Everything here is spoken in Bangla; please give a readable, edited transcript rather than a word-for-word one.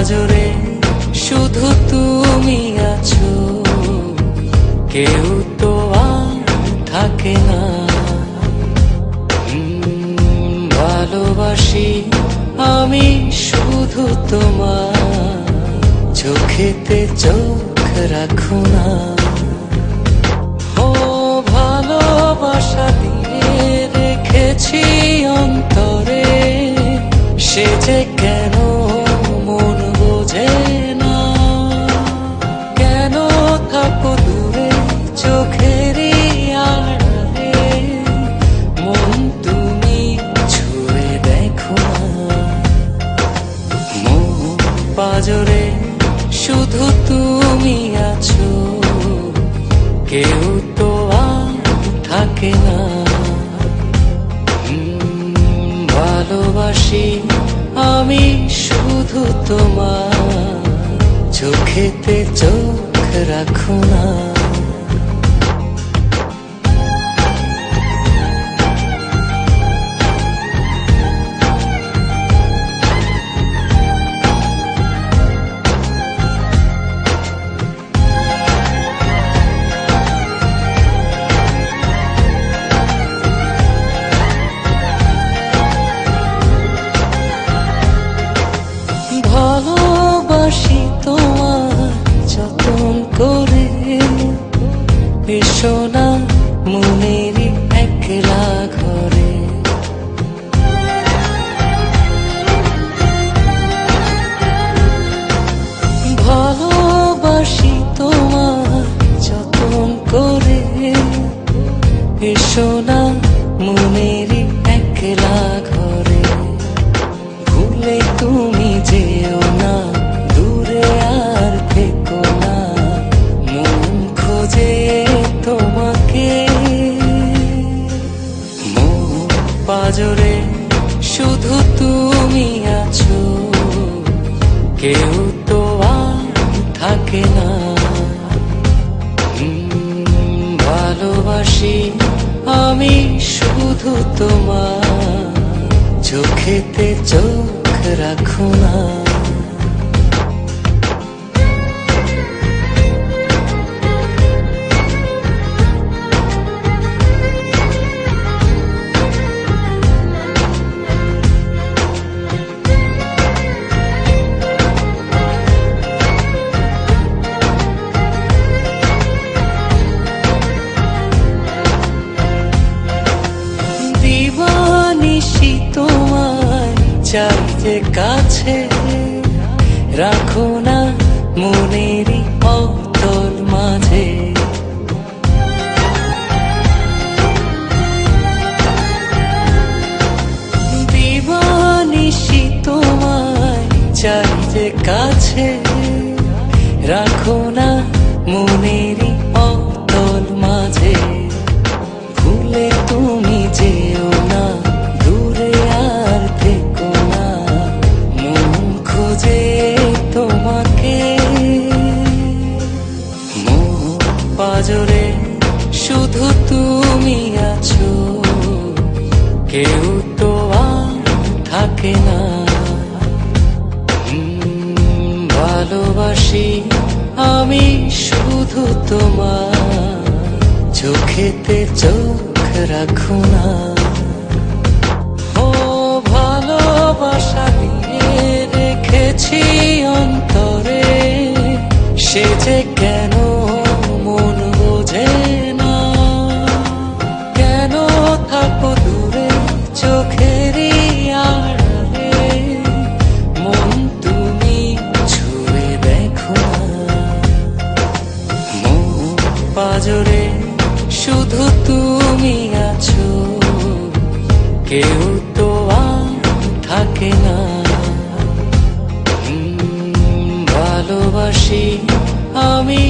পাজরে শুধু তুমি আছো, কেউ তো আর থাকে না। ভালোবাসি আমি শুধু তোমার, চোখেতে চোখ রাখো না। ও ভালোবাসা দিয়ে রেখেছি অন্তরে, সে যে কেন মন বোঝে না। কেন থাকো দূরে চোখেরই আড়ালে, মন তুমি ছুঁয়ে দেখো না। মন পাজরে শুধু তুমি আছো, কেউ তো আর থাকে না। ভালোবাসি আমি শুধু তোমার, চোখেতে চোখ রাখো না। ভালোবাসি তোমার যতন করে, এসো না মনেরই একলা ঘরে। ভালোবাসি তোমার যতন করে, এসো না মনেরই একলা ঘরে। ভুলে তুমি যেও না, দূরে আর থেকো না, মন খোঁজে তোমাকে। মন পাজরে শুধু তুমি আছো, কেউ তো আর থাকে না। ভালোবাসি আমি শুধু তোমার, চোখেতে চোখ রাখো না। দিবানিশি তোমায় চাই যে কাছে, রাখো না মনেরই অতল মাঝে। দিবানিশি তোমায় চাই যে কাছে, রাখো না মনেরই অতল মাঝে। ভুলে তুমি যেও না, দূরে আর থেকো না, মন খোঁজে তোমাকে। মন পাজরে শুধু তুমি আছো, কেউ তো আর থাকে না। ভালোবাসি আমি শুধু তোমার, চোখেতে চোখ রাখো না। ও ভালোবাসা দিয়ে রেখেছি অন্তরে, সে যে কেন মন বোঝে না। কেন থাকো দূরে চোখেরই আড়ালে, মন তুমি ছুঁয়ে দেখো না। মন পাজরে শুধু তুমি আছো, কেউ তো আর থাকে না। ভালোবাসি আমি